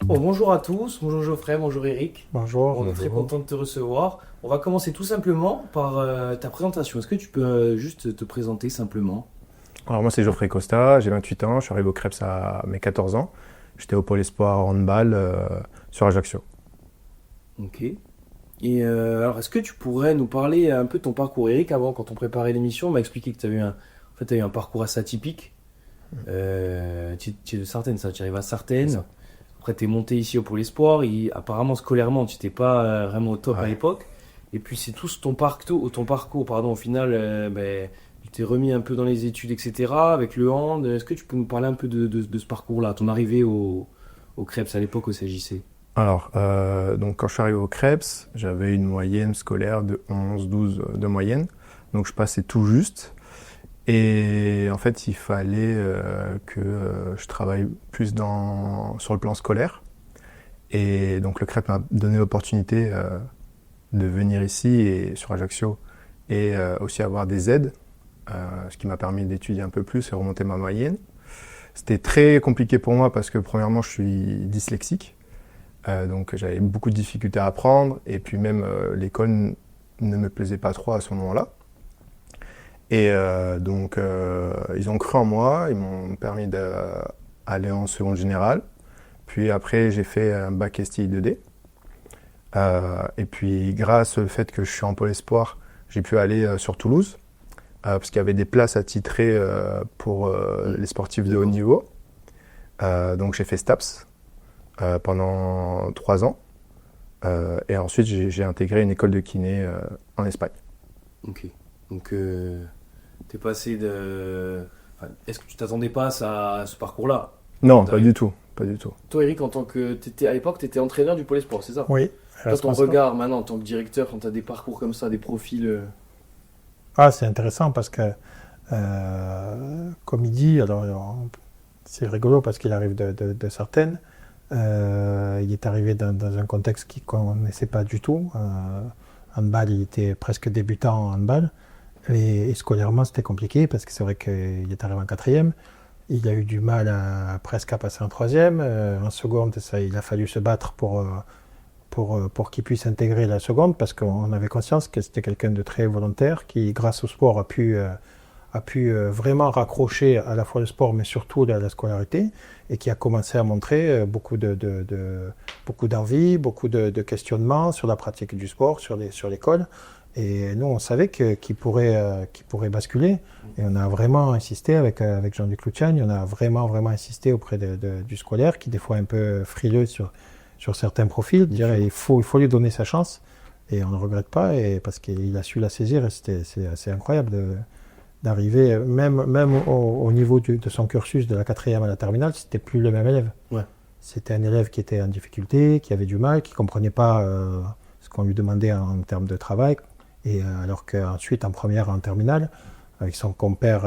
Bon, bonjour à tous, bonjour Geoffrey, bonjour Eric. Bonjour. On est très content de te recevoir. On va commencer tout simplement par ta présentation. Est-ce que tu peux juste te présenter simplement? Alors moi c'est Geoffrey Costa, j'ai 28 ans, je suis arrivé au Crêpes à mes 14 ans. J'étais au Pôle Espoir handball sur Ajaccio. Ok. Et alors, est-ce que tu pourrais nous parler un peu de ton parcours? Eric, avant, quand on préparait l'émission, on m'a expliqué que tu avais eu un parcours assez atypique. Tu es de Sartène, ça, tu arrives à Sartène. Après, tu es monté ici au Pôle Espoir. Apparemment, scolairement, tu n'étais pas vraiment au top à l'époque. Et puis, c'est tout ton parcours, pardon, au final, tu t'es remis un peu dans les études, etc., avec le hand. Est-ce que tu peux nous parler un peu de ce parcours-là, ton arrivée au Crêpes à l'époque au CJC? Alors, donc quand je suis arrivé au Crêpes, j'avais une moyenne scolaire de 11-12 de moyenne. Donc je passais tout juste. Et en fait, il fallait que je travaille plus sur le plan scolaire. Et donc le Crêpes m'a donné l'opportunité de venir ici et sur Ajaccio et aussi avoir des aides, ce qui m'a permis d'étudier un peu plus et remonter ma moyenne. C'était très compliqué pour moi parce que premièrement, je suis dyslexique. Donc j'avais beaucoup de difficultés à apprendre et puis même l'école ne me plaisait pas trop à ce moment-là. Et donc ils ont cru en moi, ils m'ont permis d'aller en seconde générale. Puis après j'ai fait un bac STI 2D. Et puis grâce au fait que je suis en Pôle Espoir, j'ai pu aller sur Toulouse parce qu'il y avait des places attitrées pour les sportifs de haut niveau. Donc j'ai fait STAPS. Pendant 3 ans. Et ensuite, j'ai intégré une école de kiné en Espagne. Ok. Donc, t'es passé de... Enfin, est-ce que tu t'attendais pas à ce parcours-là? Non, pas du tout. Pas du tout. Toi, Eric, à l'époque, tu étais entraîneur du Pôle Espoir, c'est ça? Oui. Toi, ton regard maintenant en tant que directeur, quand tu as des parcours comme ça, des profils... Ah, c'est intéressant parce que, comme il dit, c'est rigolo parce qu'il arrive de Sartène. Il est arrivé dans un contexte qu'il ne connaissait pas du tout. Handball, il était presque débutant en handball. Et scolairement, c'était compliqué parce que c'est vrai qu'il est arrivé en quatrième. Il a eu du mal presque à passer en troisième. En seconde, il a fallu se battre pour qu'il puisse intégrer la seconde parce qu'on avait conscience que c'était quelqu'un de très volontaire qui, grâce au sport, a pu vraiment raccrocher à la fois le sport, mais surtout la scolarité, et qui a commencé à montrer beaucoup d'envie, beaucoup de questionnements sur la pratique du sport, sur l'école. Et nous, on savait qu'il pourrait basculer. Et on a vraiment insisté avec Jean-Luc Luciani, on a vraiment insisté auprès du scolaire, qui des fois est un peu frileux sur certains profils. Il faut lui donner sa chance. Et on ne regrette pas, parce qu'il a su la saisir. Et c'est assez incroyable d'arriver, même au niveau de son cursus de la quatrième à la terminale, c'était plus le même élève. Ouais. C'était un élève qui était en difficulté, qui avait du mal, qui ne comprenait pas ce qu'on lui demandait en termes de travail. Et alors qu'ensuite, en première, en terminale, avec son compère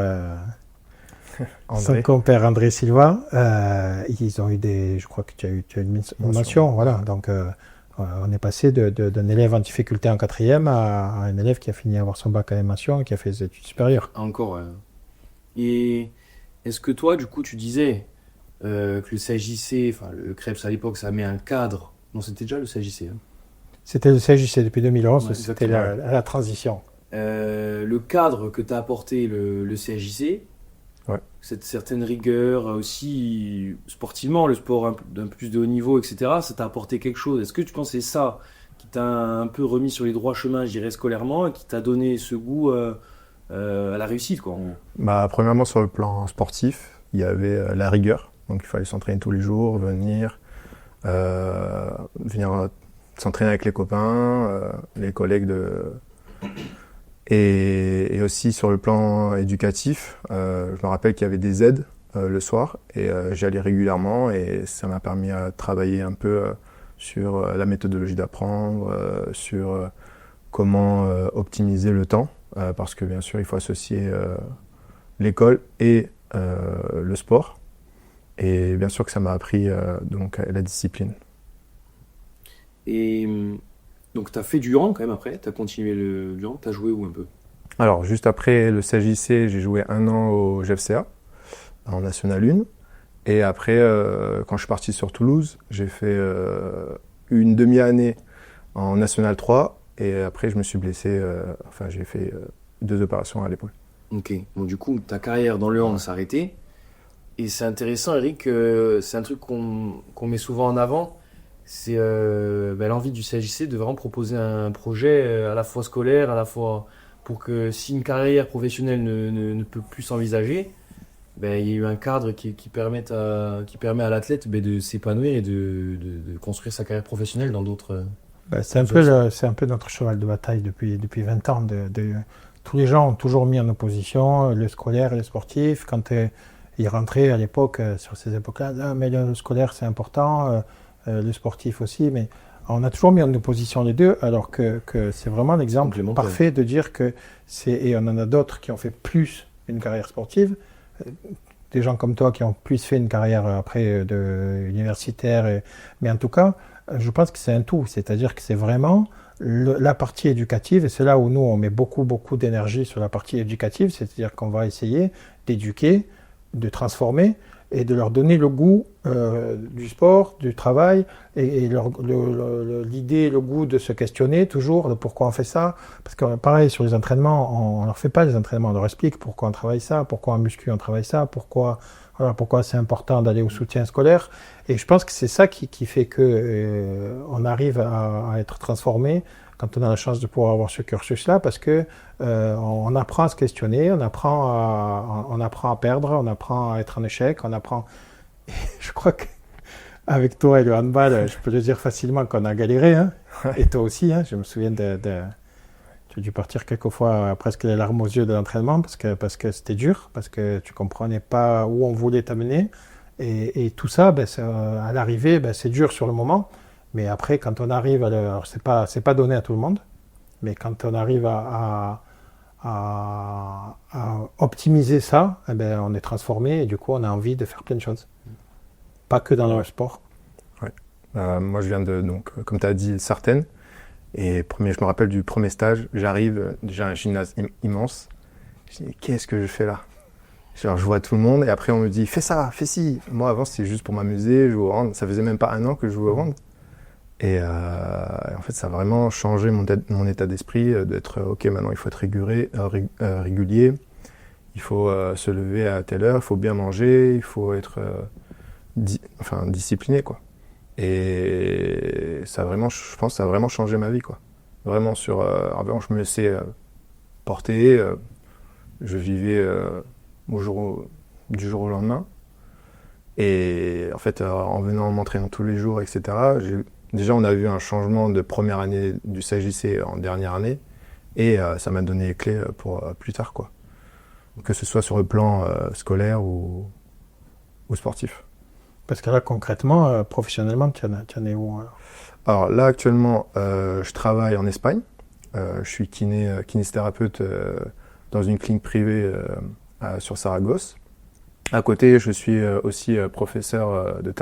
André Silva, ils ont eu je crois que tu as eu une mention. Voilà. Donc, on est passé d'un élève en difficulté en quatrième à un élève qui a fini à avoir son bac en mention et qui a fait des études supérieures. Encore. Et est-ce que toi, du coup, tu disais que le CJC, enfin le Crêpes à l'époque, ça met un cadre. Non, c'était déjà le CJC. Hein. C'était le CJC depuis 2011, Ouais, c'était la transition. Le cadre que t'a apporté le CJC, ouais. Cette certaine rigueur aussi sportivement, le sport d'un peu plus de haut niveau, etc., ça t'a apporté quelque chose. Est-ce que tu penses que c'est ça qui t'a un peu remis sur les droits chemins, je dirais, scolairement, et qui t'a donné ce goût à la réussite, quoi? Premièrement, sur le plan sportif, il y avait la rigueur. Donc il fallait s'entraîner tous les jours, venir s'entraîner avec les copains, les collègues et aussi sur le plan éducatif, je me rappelle qu'il y avait des aides le soir et j'y allais régulièrement et ça m'a permis de travailler un peu sur la méthodologie d'apprendre, sur comment optimiser le temps, parce que bien sûr il faut associer l'école et le sport. Et bien sûr que ça m'a appris donc la discipline. Et donc tu as fait du hand quand même après, tu as continué du hand, tu as joué où un peu? Alors, juste après le CJC, j'ai joué 1 an au GFCA, en National 1. Et après, quand je suis parti sur Toulouse, j'ai fait une demi-année en National 3. Et après, je me suis blessé. J'ai fait 2 opérations à l'épaule. Ok. Bon, du coup, ta carrière dans le hand s'est arrêtée. Et c'est intéressant, Eric, c'est un truc qu'on met souvent en avant. C'est l'envie du CJC de vraiment proposer un projet à la fois scolaire, à la fois pour que si une carrière professionnelle ne peut plus s'envisager, il y a eu un cadre qui permet à l'athlète de s'épanouir et de construire sa carrière professionnelle dans d'autres. C'est un peu notre cheval de bataille depuis 20 ans. Tous les gens ont toujours mis en opposition le scolaire et le sportif. Quand ils rentraient à l'époque, sur ces époques-là, ah, mais le scolaire c'est important, le sportif aussi, mais on a toujours mis en opposition les deux, alors que c'est vraiment l'exemple parfait de dire que et on en a d'autres qui ont fait plus une carrière sportive, des gens comme toi qui ont plus fait une carrière après universitaire, mais en tout cas, je pense que c'est un tout, c'est-à-dire que c'est vraiment la partie éducative, et c'est là où nous on met beaucoup d'énergie sur la partie éducative, c'est-à-dire qu'on va essayer d'éduquer, de transformer et de leur donner le goût du sport, du travail, et l'idée, le goût de se questionner toujours de pourquoi on fait ça. Parce que pareil, sur les entraînements, on ne leur fait pas les entraînements, on leur explique pourquoi on travaille ça, pourquoi en muscu on travaille ça, pourquoi c'est important d'aller au soutien scolaire. Et je pense que c'est ça qui fait que on arrive à être transformé quand on a la chance de pouvoir avoir ce cursus-là, parce que on apprend à se questionner, on apprend à perdre, on apprend à être en échec, on apprend. Et je crois qu'avec toi et le handball, je peux te dire facilement qu'on a galéré, hein. Et toi aussi, hein. Je me souviens tu as dû partir quelquefois presque les larmes aux yeux de l'entraînement parce que c'était dur, parce que tu comprenais pas où on voulait t'amener, et tout ça, à l'arrivée, c'est dur sur le moment. Mais après, quand on arrive alors c'est pas donné à tout le monde, mais quand on arrive à optimiser ça, on est transformé et du coup on a envie de faire plein de choses. Pas que dans le sport. Ouais. Moi je viens donc, comme tu as dit, Sartène. Et je me rappelle du premier stage, j'arrive, déjà un gymnase immense. Je dis, qu'est-ce que je fais là? Genre, je vois tout le monde et après on me dit, fais ça, fais ci. Moi avant c'était juste pour m'amuser, jouer au hand. Ça faisait même pas 1 an que je jouais au hand. Et en fait, ça a vraiment changé mon état d'esprit d'être ok, maintenant il faut être régulier, il faut se lever à telle heure, il faut bien manger, il faut être discipliné, quoi. Et ça a vraiment, je pense, ça a vraiment changé ma vie, quoi. Vraiment avant, je me laissais porter, je vivais du jour au lendemain. Et en fait, en venant m'entraîner tous les jours, etc., déjà, on a vu un changement de première année du CJC en dernière année, et ça m'a donné les clés pour plus tard, quoi. Que ce soit sur le plan scolaire ou sportif. Parce que là, concrètement, professionnellement, tu en es où alors ? Alors là, actuellement, je travaille en Espagne. Je suis kinésithérapeute dans une clinique privée sur Saragosse. À côté, je suis aussi professeur de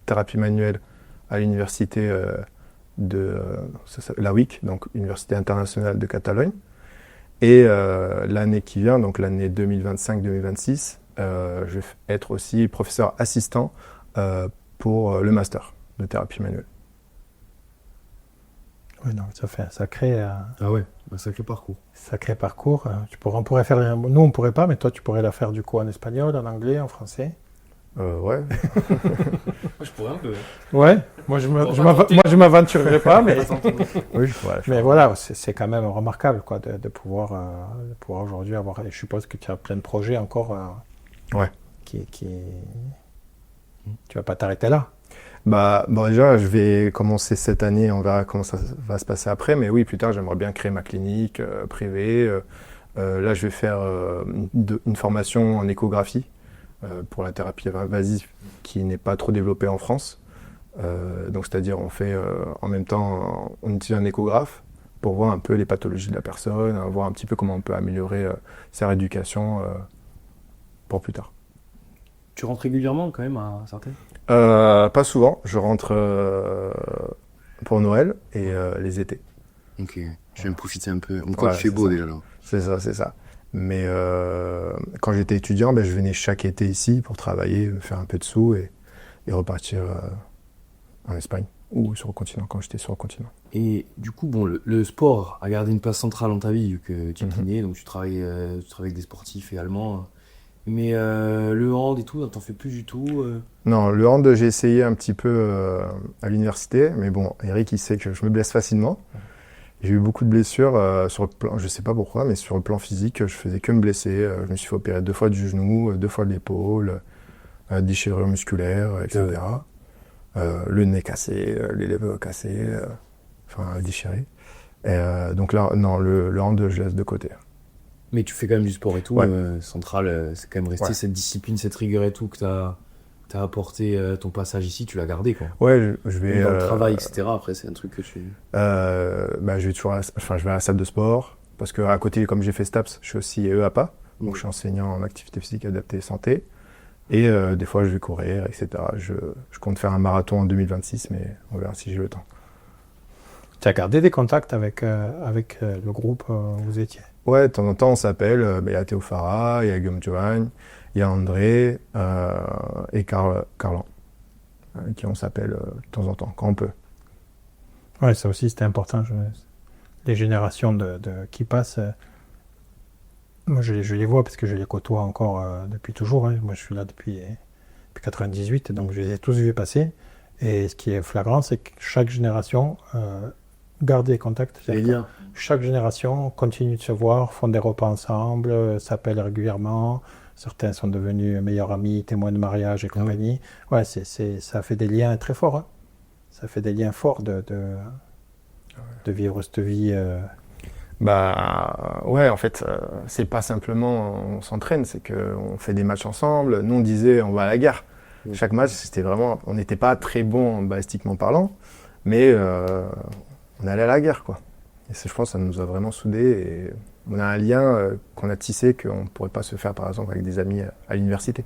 thérapie manuelle à l'université de la UIC, donc Université internationale de Catalogne. Et l'année qui vient, donc l'année 2025-2026, je vais être aussi professeur assistant pour le master de thérapie manuelle. Oui, donc ça fait un sacré... Ah ouais, un sacré parcours. Sacré parcours. On pourrait faire... Nous, on ne pourrait pas, mais toi, tu pourrais la faire du coup en espagnol, en anglais, en français. Ouais. Moi, je pourrais un peu. Ouais, moi je m'aventurerai pas, mais oui, je pourrais. Mais voilà, c'est quand même remarquable, quoi, de pouvoir aujourd'hui avoir. Je suppose que tu as plein de projets encore. Ouais. Tu vas pas t'arrêter là. Bon, déjà, je vais commencer cette année. On verra comment ça va se passer après. Mais oui, plus tard, j'aimerais bien créer ma clinique privée. Là, je vais faire une formation en échographie. Pour la thérapie invasive qui n'est pas trop développée en France. Donc c'est-à-dire on fait en même temps, on utilise un échographe pour voir un peu les pathologies de la personne, voir un petit peu comment on peut améliorer sa rééducation pour plus tard. Tu rentres régulièrement quand même à Sartène ? Pas souvent, je rentre pour Noël et les étés. Ok. Je viens me profiter un peu. Quoi, Ouais, il fait beau déjà là. C'est ça. Mais quand j'étais étudiant, je venais chaque été ici pour travailler, faire un peu de sous et repartir en Espagne ou sur le continent quand j'étais sur le continent. Et du coup, bon, le sport a gardé une place centrale dans ta vie, vu que tu es kiné, donc tu travailles avec des sportifs également. Mais le hand et tout, t'en fais plus du tout Non, le hand, j'ai essayé un petit peu à l'université, mais bon, Eric, il sait que je me blesse facilement. J'ai eu beaucoup de blessures sur le plan, je sais pas pourquoi, mais sur le plan physique, je faisais que me blesser. Je me suis fait opérer 2 fois du genou, 2 fois de l'épaule, déchirure musculaire, etc. Le nez cassé, les lèvres cassées, déchirées. Et, donc là, non, le hand, je laisse de côté. Mais tu fais quand même du sport et tout. Ouais. Central, c'est quand même resté cette discipline, cette rigueur et tout que t'as apporté ton passage ici, tu l'as gardé, quoi. Ouais, je vais... Dans le travail, etc. Après, c'est un truc que tu... je vais toujours je vais à la salle de sport, parce qu'à côté, comme j'ai fait STAPS, je suis aussi EAPA, donc je suis enseignant en activité physique adaptée et santé. Et des fois, je vais courir, etc. Je compte faire un marathon en 2026, mais on verra si j'ai le temps. Tu as gardé des contacts avec le groupe où vous étiez? Ouais, de temps en temps, on s'appelle. Il y a Théo Farah, il y a Guillaume Johan, il y a André et Carlan, qui on s'appelle de temps en temps, quand on peut. Ouais, ça aussi, c'était important. Les générations qui passent, moi, je les vois parce que je les côtoie encore depuis toujours. Hein. Moi, je suis là depuis 98, donc je les ai tous vus passer. Et ce qui est flagrant, c'est que chaque génération garde des contacts. Chaque génération continue de se voir, font des repas ensemble, s'appellent régulièrement. Certains sont devenus meilleurs amis, témoins de mariage et compagnie. Ouais, ça fait des liens très forts. Hein. Ça fait des liens forts de vivre cette vie. Ouais, en fait, c'est pas simplement on s'entraîne, c'est qu'on fait des matchs ensemble. Nous, on disait on va à la guerre. Chaque match, c'était vraiment... On n'était pas très bon balistiquement parlant, mais on allait à la guerre, quoi. Et je pense que ça nous a vraiment soudés. Et on a un lien qu'on a tissé qu'on ne pourrait pas se faire, par exemple, avec des amis à l'université.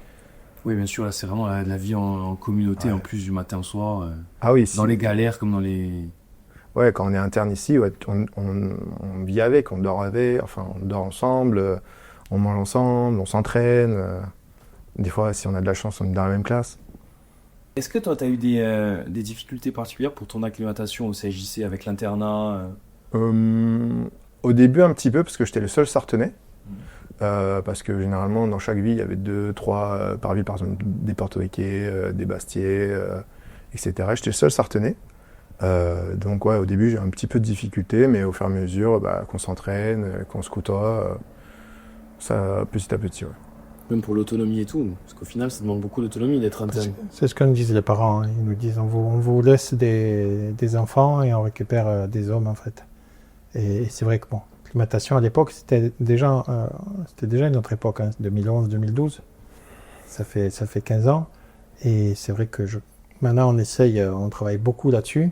Oui, bien sûr, là, c'est vraiment la vie en communauté, en plus du matin au soir. Ah oui, dans les galères comme dans les... Ouais, quand on est interne ici, on vit avec, on dort avec, on dort ensemble, on mange ensemble, on s'entraîne. Des fois, si on a de la chance, on est dans la même classe. Est-ce que toi, tu as eu des difficultés particulières pour ton acclimatation au CJC avec l'internat Au début, un petit peu, parce que j'étais le seul Sarthenais. Parce que généralement, dans chaque ville, il y avait 2, 3 par ville, par exemple, des portoricains, des bastiers, etc. J'étais le seul Sarthenais. Donc ouais, au début, j'ai un petit peu de difficultés, mais au fur et à mesure qu'on s'entraîne, qu'on se côtoie, ça, petit à petit, ouais. Même pour l'autonomie et tout, parce qu'au final, ça demande beaucoup d'autonomie d'être interne. C'est ce que nous disent les parents. Hein. Ils nous disent on vous laisse des enfants et on récupère des hommes, en fait. Et c'est vrai que, bon, l'acclimatation à l'époque, c'était déjà une autre époque, hein, 2011-2012. Ça fait 15 ans. Et c'est vrai que maintenant, on travaille beaucoup là-dessus.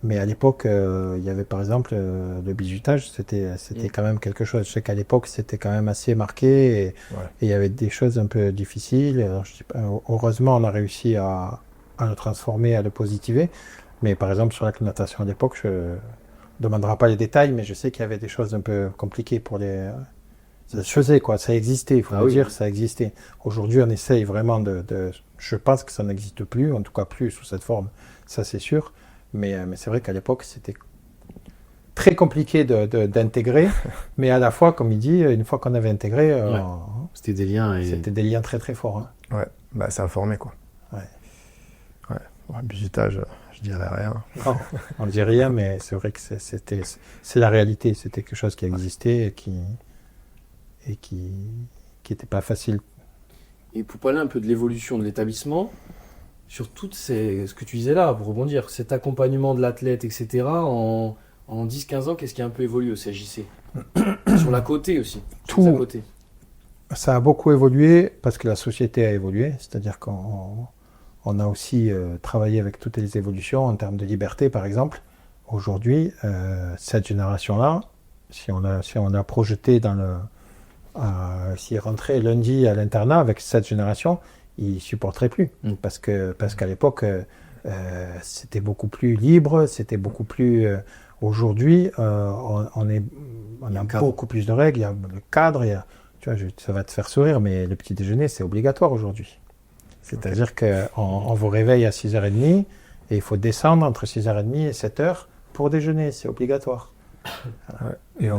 Mais à l'époque, il y avait par exemple le bizutage, c'était quand même quelque chose. Je sais qu'à l'époque, c'était quand même assez marqué et il y avait des choses un peu difficiles. Alors, heureusement, on a réussi à le transformer, à le positiver. Mais par exemple, sur l'acclimatation à l'époque, je ne demanderai pas les détails, mais je sais qu'il y avait des choses un peu compliquées pour les... Ça se faisait, quoi. Ça existait, il faut le dire, ça existait. Aujourd'hui, on essaye vraiment je pense que ça n'existe plus, en tout cas plus sous cette forme, ça c'est sûr. Mais c'est vrai qu'à l'époque, c'était très compliqué d'intégrer, mais à la fois, comme il dit, une fois qu'on avait intégré, c'était des liens. C'était des liens très très forts. Hein. Ouais, ça a formé, quoi. Ouais, bizutage, je dirais rien. Non, on ne dit rien, mais c'est vrai que c'est la réalité. C'était quelque chose qui existait et qui n'était pas facile. Et pour parler un peu de l'évolution de l'établissement, sur tout ce que tu disais là, pour rebondir, cet accompagnement de l'athlète, etc., en 10-15 ans, qu'est-ce qui a un peu évolué au CJC Sur la côté aussi. Tout. Ça a beaucoup évolué parce que la société a évolué, c'est-à-dire qu'on a aussi travaillé avec toutes les évolutions en termes de liberté, par exemple. Aujourd'hui, cette génération-là, si on a projeté s'il rentrait lundi à l'internat avec cette génération, il ne supporterait plus. Parce qu'à l'époque, c'était beaucoup plus libre, c'était beaucoup plus... Aujourd'hui, on a beaucoup plus de règles, il y a le cadre, tu vois, ça va te faire sourire, mais le petit déjeuner, c'est obligatoire aujourd'hui. C'est-à-dire qu'on vous réveille à 6h30 et il faut descendre entre 6h30 et 7h pour déjeuner, c'est obligatoire. Ouais. Et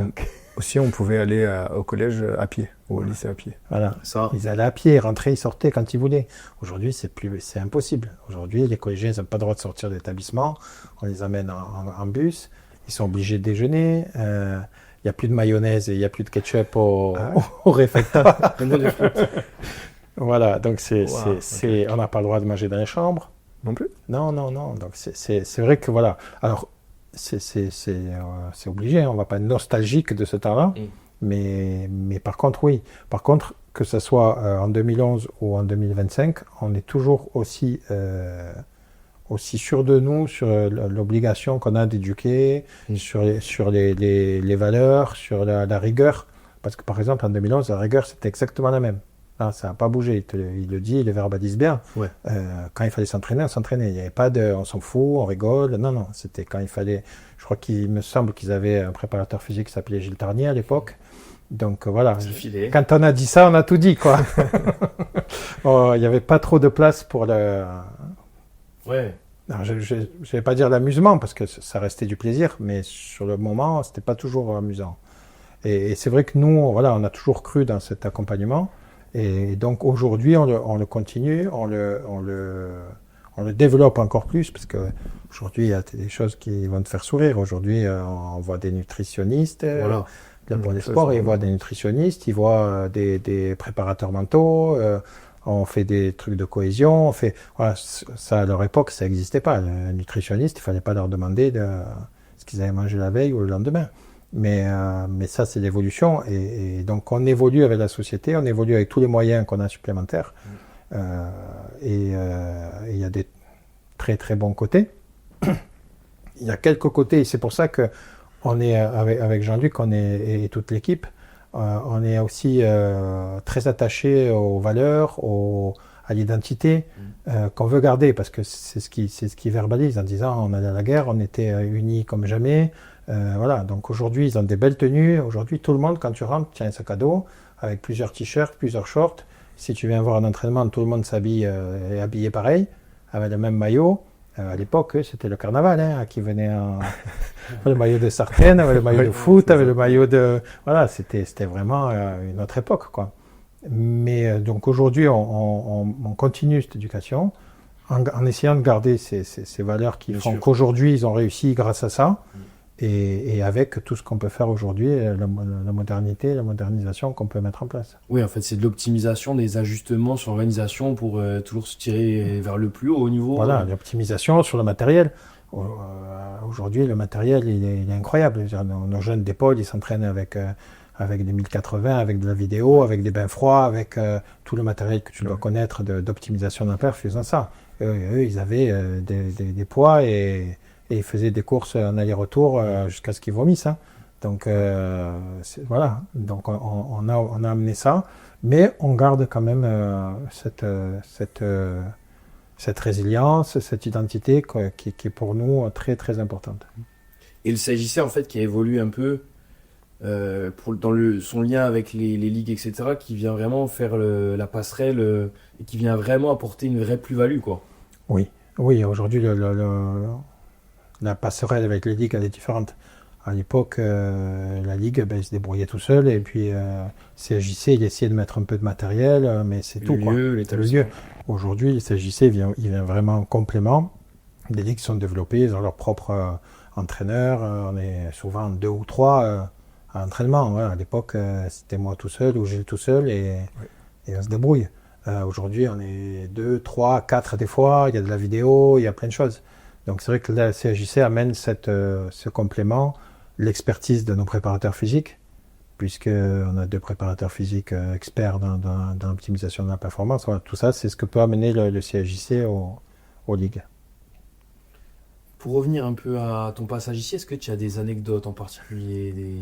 aussi, on pouvait aller au collège à pied, ou au lycée à pied. Voilà. Ça. Ils allaient à pied, ils rentraient, ils sortaient quand ils voulaient. Aujourd'hui, c'est impossible. Aujourd'hui, les collégiens, ils n'ont pas le droit de sortir de l'établissement. On les amène en bus. Ils sont obligés de déjeuner. Il n'y a plus de mayonnaise et il n'y a plus de ketchup au réfectoire. Voilà, donc on n'a pas le droit de manger dans les chambres. Non plus? Non. Donc c'est vrai que voilà. Alors, c'est obligé, on ne va pas être nostalgique de ce temps-là. Mais par contre, oui. Par contre, que ce soit en 2011 ou en 2025, on est toujours aussi sûr de nous, sur l'obligation qu'on a d'éduquer, sur les valeurs, sur la rigueur. Parce que par exemple, en 2011, la rigueur, c'était exactement la même. Là, ça n'a pas bougé. Il le dit, il le verbalise bien. Ouais. Quand il fallait s'entraîner, on s'entraînait. Il n'y avait pas de on s'en fout, on rigole. Non. C'était quand il fallait. Je crois qu'il me semble qu'ils avaient un préparateur physique qui s'appelait Gilles Tarnier à l'époque. Donc voilà. Quand on a dit ça, on a tout dit, quoi. Il n'y avait pas trop de place pour le. Ouais. Non, je ne vais pas dire l'amusement parce que ça restait du plaisir, mais sur le moment, c'était pas toujours amusant. Et c'est vrai que nous, on a toujours cru dans cet accompagnement. Et donc aujourd'hui, on le continue, on le développe encore plus parce que aujourd'hui, il y a des choses qui vont te faire sourire. Aujourd'hui, on voit des nutritionnistes. Voilà. Pour les sports, ils voient des nutritionnistes, ils voient des préparateurs mentaux. On fait des trucs de cohésion. Voilà, ça à leur époque, ça n'existait pas. Le nutritionniste, il fallait pas leur demander ce qu'ils avaient mangé la veille ou le lendemain. Mais ça, c'est l'évolution. Et donc, on évolue avec la société, on évolue avec tous les moyens qu'on a supplémentaires. Et il y a des très, très bons côtés. Il y a quelques côtés, et c'est pour ça que on est avec Jean-Luc et toute l'équipe, on est aussi très attaché aux valeurs, à l'identité qu'on veut garder, parce que c'est ce qui verbalise en disant on allait à la guerre, on était unis comme jamais. Voilà, donc aujourd'hui, ils ont des belles tenues. Aujourd'hui, tout le monde, quand tu rentres, tient un sac à dos avec plusieurs t-shirts, plusieurs shorts. Si tu viens voir un entraînement, tout le monde s'habille est habillé pareil, avec le même maillot. À l'époque, c'était le carnaval, qui venait le maillot de Sartène, avec le maillot de foot, avec le maillot de... Voilà, c'était vraiment une autre époque, quoi. Mais donc aujourd'hui, on continue cette éducation en essayant de garder ces valeurs qui font qu'aujourd'hui, ils ont réussi grâce à ça. Et avec tout ce qu'on peut faire aujourd'hui, la modernité, la modernisation qu'on peut mettre en place. Oui, en fait, c'est de l'optimisation, des ajustements sur l'organisation pour toujours se tirer vers le plus haut niveau. Voilà, l'optimisation sur le matériel. Aujourd'hui, le matériel, il est incroyable. Nos jeunes d'épaule, ils s'entraînent avec des 1080, avec de la vidéo, avec des bains froids, avec tout le matériel que tu dois connaître d'optimisation de la perf, faisant ça. Eux, ils avaient des poids et ils faisaient des courses en aller-retour jusqu'à ce qu'ils vomissent. Donc voilà, donc on a amené ça, mais on garde quand même cette résilience, cette identité qui est pour nous très très importante. Et le CJC en fait qui a évolué un peu son lien avec les ligues, etc., qui vient vraiment faire la passerelle et qui vient vraiment apporter une vraie plus-value, quoi. Oui, aujourd'hui la passerelle avec les ligues, elle est différente. À l'époque, la ligue, il se débrouillait tout seul, et puis CJC, il essayait de mettre un peu de matériel, mais c'est tout. Le lieu. Aujourd'hui, le CJC, il vient vraiment en complément. Les ligues sont développées, ils ont leur propre entraîneur. On est souvent 2 ou 3 à entraînement. Ouais. À l'époque, c'était moi tout seul ou Gilles tout seul, et on se débrouille. Aujourd'hui, on est 2, 3, 4 des fois, il y a de la vidéo, il y a plein de choses. Donc c'est vrai que la CJC amène ce complément, l'expertise de nos préparateurs physiques, puisqu'on a 2 préparateurs physiques experts dans l'optimisation de la performance. Voilà, tout ça, c'est ce que peut amener le CJC aux ligues. Pour revenir un peu à ton passage ici, est-ce que tu as des anecdotes en particulier, des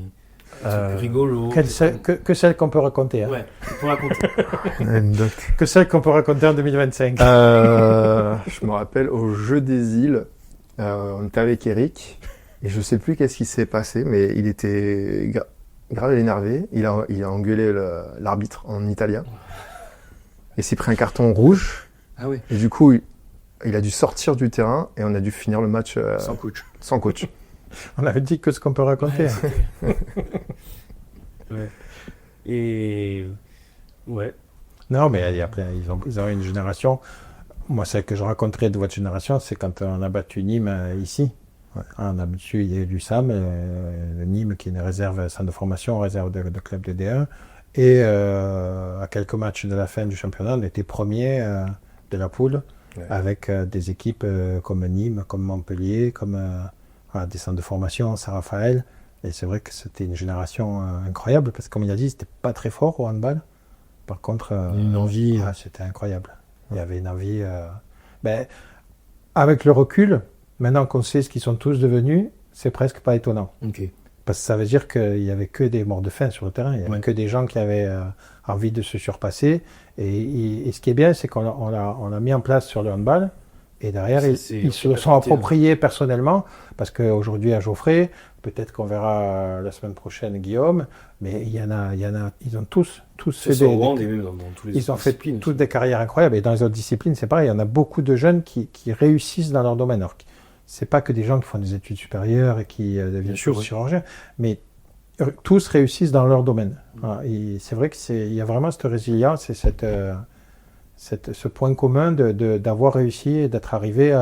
trucs rigolos que celles qu'on peut raconter. Hein. Ouais, on peut raconter. Anecdote. Que celles qu'on peut raconter en 2025. Je me rappelle au Jeu des Îles, on était avec Eric Et je sais plus qu'est-ce qui s'est passé, mais il était grave énervé. Il a engueulé l'arbitre en italien. Il s'est pris un carton rouge. Ah oui. Et du coup, il a dû sortir du terrain et on a dû finir le match Sans coach. On avait dit que ce qu'on peut raconter. Ouais. Et ouais. Non, mais ils ont une génération. Moi, celle que je raconterai de votre génération, c'est quand on a battu Nîmes ici. Ouais. On a battu l'USAM, Nîmes qui est une réserve, centre de formation, réserve de club de D1. Et à quelques matchs de la fin du championnat, on était premier de la poule, avec des équipes comme Nîmes, comme Montpellier, comme des centres de formation, Saint-Raphaël. Et c'est vrai que c'était une génération incroyable, parce que comme il a dit, c'était pas très fort au handball. Par contre, une envie. C'était incroyable. Il y avait une envie. Avec le recul, maintenant qu'on sait ce qu'ils sont tous devenus, c'est presque pas étonnant. Okay. Parce que ça veut dire qu'il n'y avait que des morts de faim sur le terrain. Il n'y avait que des gens qui avaient envie de se surpasser. Et ce qui est bien, c'est qu'on l'a mis en place sur le handball. Et derrière, ils se le sont appropriés personnellement. Parce qu'aujourd'hui, à Geoffrey, peut-être qu'on verra la semaine prochaine Guillaume, mais il y en a, ils ont tous fait ils ont fait toutes des carrières incroyables. Et dans les autres disciplines, c'est pareil. Il y en a beaucoup de jeunes qui réussissent dans leur domaine. Alors, c'est pas que des gens qui font des études supérieures et qui deviennent chirurgiens, mais tous réussissent dans leur domaine. Voilà. Et c'est vrai qu'il y a vraiment cette résilience et ce point commun d'avoir réussi et d'être arrivé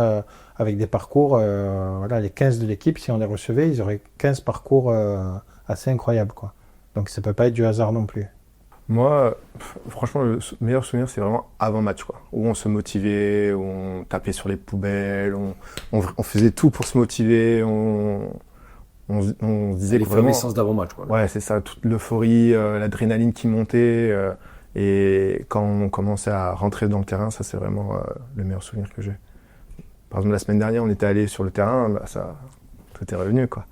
avec des parcours, les 15 de l'équipe, si on les recevait, ils auraient 15 parcours assez incroyables, quoi. Donc ça peut pas être du hasard non plus. Moi, franchement, le meilleur souvenir, c'est vraiment avant match, quoi. Où on se motivait, où on tapait sur les poubelles, on faisait tout pour se motiver, on se disait les vraiment... l'essence d'avant-match, quoi. Ouais, c'est ça, toute l'euphorie, l'adrénaline qui montait. Et quand on commençait à rentrer dans le terrain, ça, c'est vraiment le meilleur souvenir que j'ai. Par exemple, la semaine dernière, on était allé sur le terrain, tout est revenu, quoi.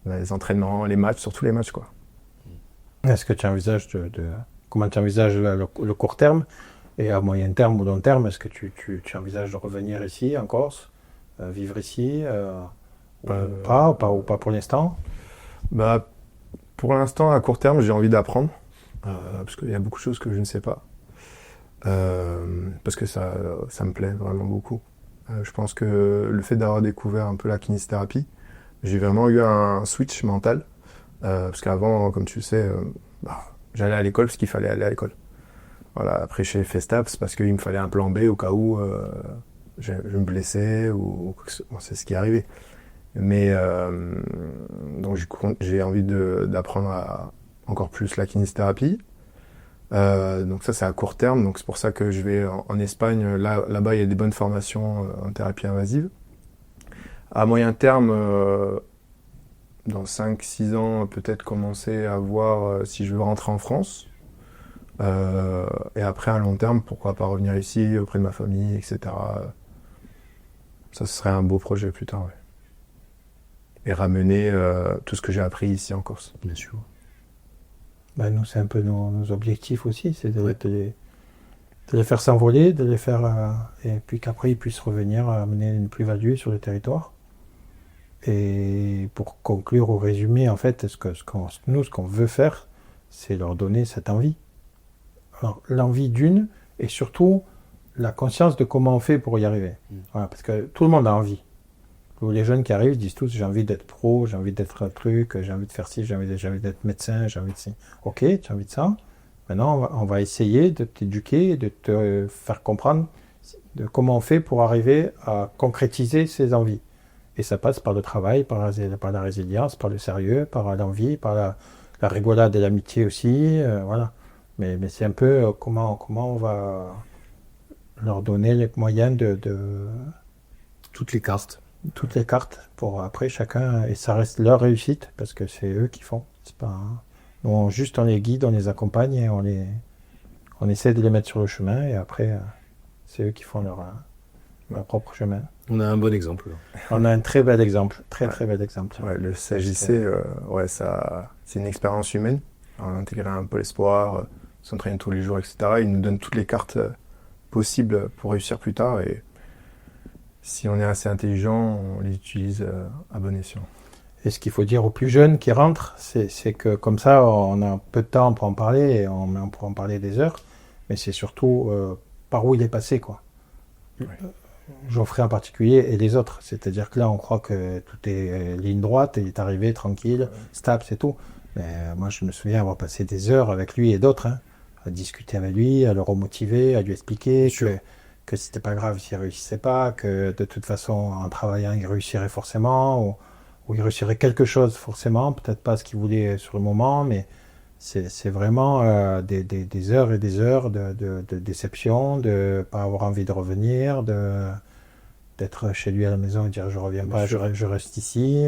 Les entraînements, les matchs, surtout les matchs, quoi. Est-ce que tu envisages comment tu envisages le court terme et à moyen terme ou long terme, est-ce que tu envisages de revenir ici en Corse, vivre ici ou pas pour l'instant? Pour l'instant, à court terme, j'ai envie d'apprendre parce qu'il y a beaucoup de choses que je ne sais pas parce que ça me plaît vraiment beaucoup. Je pense que le fait d'avoir découvert un peu la kinésithérapie, j'ai vraiment eu un switch mental. Parce qu'avant, comme tu le sais, j'allais à l'école parce qu'il fallait aller à l'école. Voilà, après j'ai fait STAPS parce qu'il me fallait un plan B au cas où je me blessais ou c'est ce qui est arrivé. Mais donc j'ai envie d'apprendre encore plus la kinésithérapie. Donc ça c'est à court terme, donc c'est pour ça que je vais en Espagne. Là-bas il y a des bonnes formations en thérapie invasive. À moyen terme, dans 5-6 ans, peut-être commencer à voir si je veux rentrer en France. Et après, à long terme, pourquoi pas revenir ici, auprès de ma famille, etc. Ça, ce serait un beau projet plus tard, ouais. Et ramener tout ce que j'ai appris ici en Corse. Bien sûr. Nous, c'est un peu nos objectifs aussi, c'est de les faire s'envoler, de les faire... et puis qu'après, ils puissent revenir amener une plus-value sur le territoire. Et pour conclure ou résumer, en fait, ce qu'on veut faire, c'est leur donner cette envie. Alors, l'envie d'une, et surtout la conscience de comment on fait pour y arriver. Voilà, parce que tout le monde a envie. Les jeunes qui arrivent disent tous, j'ai envie d'être pro, j'ai envie d'être un truc, j'ai envie de faire ci, j'ai envie d'être médecin, j'ai envie de ci. Ok, tu as envie de ça. Maintenant, on va essayer de t'éduquer, de te faire comprendre de comment on fait pour arriver à concrétiser ces envies. Et ça passe par le travail, par la résilience, par le sérieux, par l'envie, par la rigolade et l'amitié aussi. Voilà. Mais c'est un peu comment on va leur donner les moyens de toutes les cartes. Toutes les cartes pour après chacun. Et ça reste leur réussite parce que c'est eux qui font. C'est pas, nous, on les guide, on les accompagne et on essaie de les mettre sur le chemin. Et après, c'est eux qui font leur propre chemin. On a un bon exemple. On a un très bel exemple, très bel exemple. Ouais, le CJC, c'est une expérience humaine. On intègre un pôle espoir, s'entraîner tous les jours, etc. Il nous donne toutes les cartes possibles pour réussir plus tard. Et si on est assez intelligent, on les utilise à bon escient. Et ce qu'il faut dire aux plus jeunes qui rentrent, c'est que comme ça, on a peu de temps pour en parler, et on pourra en parler des heures, mais c'est surtout par où il est passé, quoi. Ouais. Geoffrey en particulier et les autres. C'est-à-dire que là, on croit que tout est ligne droite, et il est arrivé tranquille, stable, c'est tout. Mais moi, je me souviens avoir passé des heures avec lui et d'autres, hein, à discuter avec lui, à le remotiver, à lui expliquer que c'était pas grave s'il réussissait pas, que de toute façon, en travaillant, il réussirait forcément, ou il réussirait quelque chose forcément, peut-être pas ce qu'il voulait sur le moment, mais c'est vraiment des heures et des heures de déception, de pas avoir envie de revenir, d'être chez lui à la maison et dire je reviens pas, je reste ici.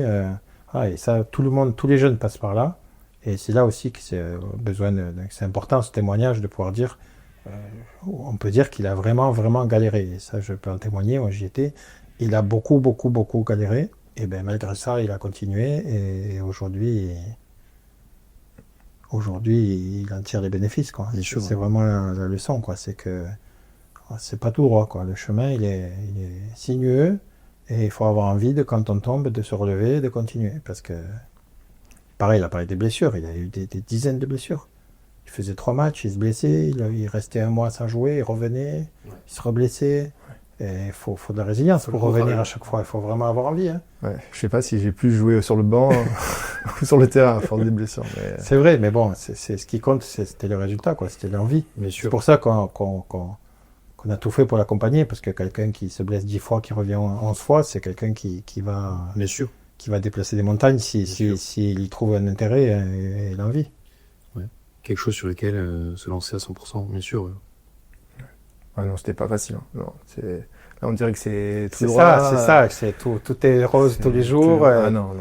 Et ça, tout le monde, tous les jeunes passent par là. Et c'est là aussi que c'est important ce témoignage de pouvoir dire, on peut dire qu'il a vraiment, vraiment galéré. Et ça, je peux en témoigner, moi j'y étais. Il a beaucoup, beaucoup, beaucoup galéré. Et bien malgré ça, il a continué. Et aujourd'hui, il en tire les bénéfices, quoi. C'est vraiment la leçon, quoi. C'est que c'est pas tout droit, quoi. Le chemin, il est sinueux. Et il faut avoir envie, quand on tombe, de se relever, de continuer. Parce que, pareil, il a parlé des blessures. Il a eu des dizaines de blessures. Il faisait 3 matchs, il se blessait, il restait 1 mois sans jouer, il revenait, il se reblessait. Et il faut de la résilience pour revenir à chaque fois. Il faut vraiment avoir envie. Hein. Ouais. Je sais pas si j'ai pu jouer sur le banc ou sur le terrain à force des blessures. Mais... C'est vrai, mais bon, c'est ce qui compte, c'était le résultat, quoi. C'était l'envie. C'est pour ça qu'on a tout fait pour l'accompagner, parce que quelqu'un qui se blesse 10 fois, qui revient 11 fois, c'est quelqu'un qui va déplacer des montagnes s'il y trouve un intérêt et l'envie. Ouais. Quelque chose sur lequel se lancer à 100%, bien sûr. Ouais. Ah non, c'était pas facile. Hein. Non, là, on dirait que c'est tout droit. C'est ça, c'est tout est rose tous les jours. Ah non,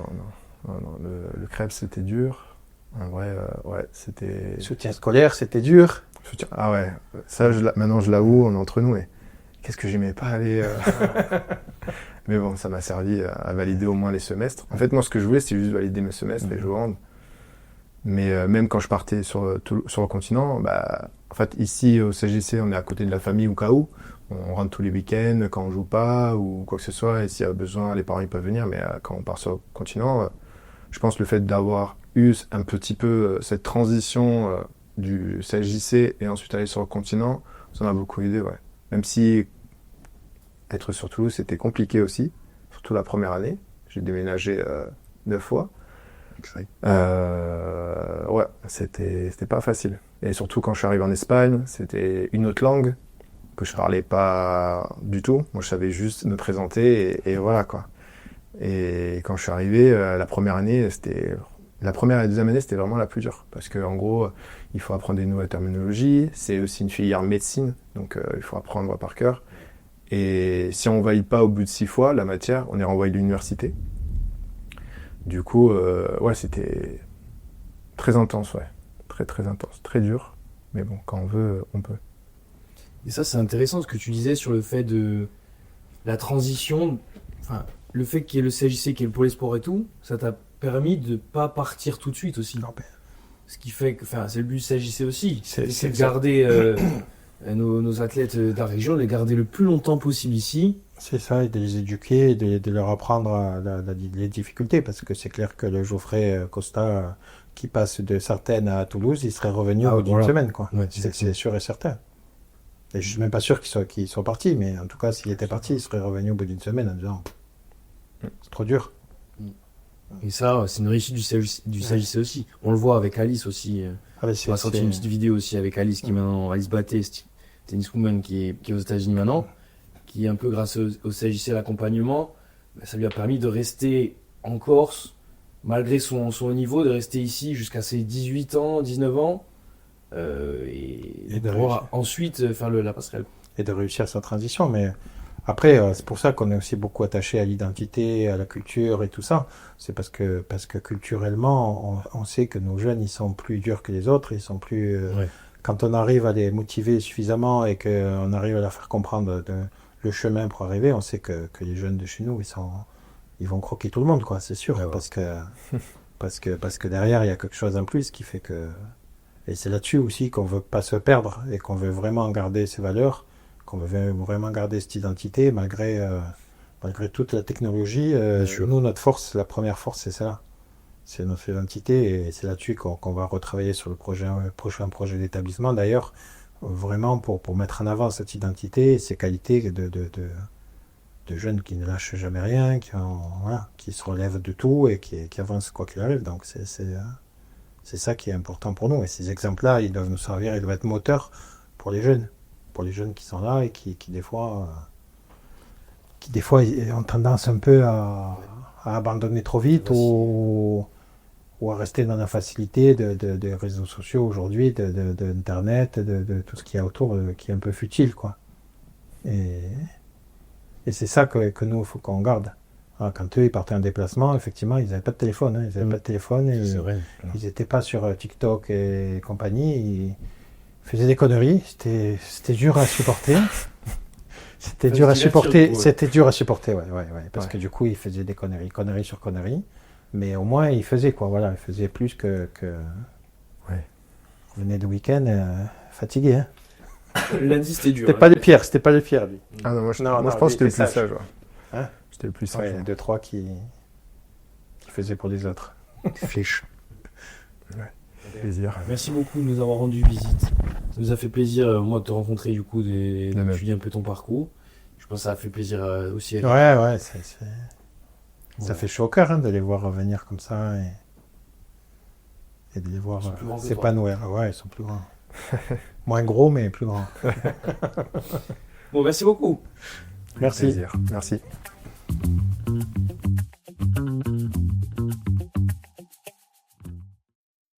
le Krebs, c'était dur. En vrai, c'était... Soutien scolaire, c'était dur. Ah ouais, ça, maintenant je l'avoue, on est entre nous. Mais qu'est-ce que j'aimais pas aller... Mais bon, ça m'a servi à valider au moins les semestres. En fait, moi, ce que je voulais, c'était juste valider mes semestres et jouer au hand. Mais même quand je partais sur le continent, en fait, ici, au CJC, on est à côté de la famille au cas où. On rentre tous les week-ends quand on joue pas ou quoi que ce soit. Et s'il y a besoin, les parents ils peuvent venir. Mais quand on part sur le continent, je pense que le fait d'avoir eu un petit peu cette transition du CJC et ensuite aller sur le continent, ça m'a beaucoup aidé, ouais. Même si être sur Toulouse, c'était compliqué aussi, surtout la première année. J'ai déménagé 9 fois. Ouais, c'était pas facile. Et surtout quand je suis arrivé en Espagne, c'était une autre langue que je parlais pas du tout. Moi, je savais juste me présenter et voilà, quoi. Et quand je suis arrivé, la première et la deuxième année, c'était vraiment la plus dure. Parce que, en gros, il faut apprendre des nouvelles terminologies. C'est aussi une filière médecine, donc il faut apprendre par cœur. Et si on ne valide pas au bout de 6 fois la matière, on est renvoyé de l'université. Du coup, ouais, c'était très intense, ouais. Très, très intense. Très dur. Mais bon, quand on veut, on peut. Et ça, c'est intéressant ce que tu disais sur le fait de la transition. Enfin, le fait qu'il y ait le CJC, qu'il y ait le Pôle Sport et tout, ça t'a permis de ne pas partir tout de suite aussi. Non, ce qui fait que, enfin, c'est le but du CJC aussi. C'est de garder nos athlètes de la région, de les garder le plus longtemps possible ici. C'est ça, et de les éduquer, de leur apprendre les difficultés, parce que c'est clair que le Geoffrey Costa qui passe de Sartène à Toulouse, il serait revenu au bout d'une semaine, quoi. Ouais, c'est sûr et certain. Et je suis même pas sûr qu'ils soient partis, mais en tout cas, s'il était parti, il serait revenu au bout d'une semaine en disant c'est trop dur. Et ça, c'est une réussite du CJC aussi. On le voit avec Alice aussi. On a sorti une petite vidéo aussi avec Alice qui maintenant, Alice Batté, tenniswoman qui est aux États-Unis maintenant, qui un peu grâce au CJC l'accompagnement, ça lui a permis de rester en Corse malgré son haut niveau, de rester ici jusqu'à ses 18 ans, 19 ans et de pouvoir ensuite faire la passerelle. Et de réussir sa transition, mais après, c'est pour ça qu'on est aussi beaucoup attaché à l'identité, à la culture et tout ça. C'est parce que culturellement, on sait que nos jeunes, ils sont plus durs que les autres, ils sont plus... Quand on arrive à les motiver suffisamment et qu'on arrive à leur faire comprendre le chemin pour arriver, on sait que les jeunes de chez nous, ils vont croquer tout le monde, quoi, c'est sûr. Ouais. Parce que derrière, il y a quelque chose en plus qui fait que... Et c'est là-dessus aussi qu'on veut pas se perdre et qu'on veut vraiment garder ces valeurs, qu'on veut vraiment garder cette identité malgré toute la technologie. Nous, notre force, la première force, c'est ça. C'est notre identité et c'est là-dessus qu'on va retravailler sur le prochain projet d'établissement. D'ailleurs, vraiment pour mettre en avant cette identité et ces qualités de jeunes qui ne lâchent jamais rien, qui se relèvent de tout et qui avancent quoi qu'il arrive. Donc c'est ça qui est important pour nous. Et ces exemples-là, ils doivent nous servir, ils doivent être moteurs pour les jeunes qui sont là et qui des fois ont tendance un peu à abandonner trop vite ou à rester dans la facilité des réseaux sociaux aujourd'hui, d'Internet, de tout ce qu'il y a autour, qui est un peu futile, quoi. Et c'est ça que nous, il faut qu'on garde. Alors, quand eux, ils partaient en déplacement, effectivement, ils n'avaient pas de téléphone. Ils n'avaient pas de téléphone. Et ils n'étaient pas sur TikTok et compagnie. Ils faisaient des conneries. C'était dur à supporter. C'était dur à supporter. C'était dur à supporter, ouais. Parce que du coup, ils faisaient des conneries sur conneries. Mais au moins, ils faisaient, quoi. Voilà, ils faisaient plus que... Ouais. Ils venaient de week-end fatigués, hein. Lundi, c'était dur. C'était pas les pires, lui. Ah non, moi je Non, pense que j'étais le plus sage. sage. Ouais. Hein? J'étais le plus sage. Ouais, 2-3 qui faisaient pour les autres. Flèche. Plaisir. Merci beaucoup de nous avoir rendu visite. Ça nous a fait plaisir, moi, de te rencontrer, du coup, tu dis un peu ton parcours. Je pense que ça a fait plaisir aussi. Ouais, ça fait chaud au cœur, hein, de les voir revenir comme ça et de les voir s'épanouir. Ouais, ils sont plus grands. Moins gros, mais plus grands. Bon, merci beaucoup. Merci. Plaisir. Merci.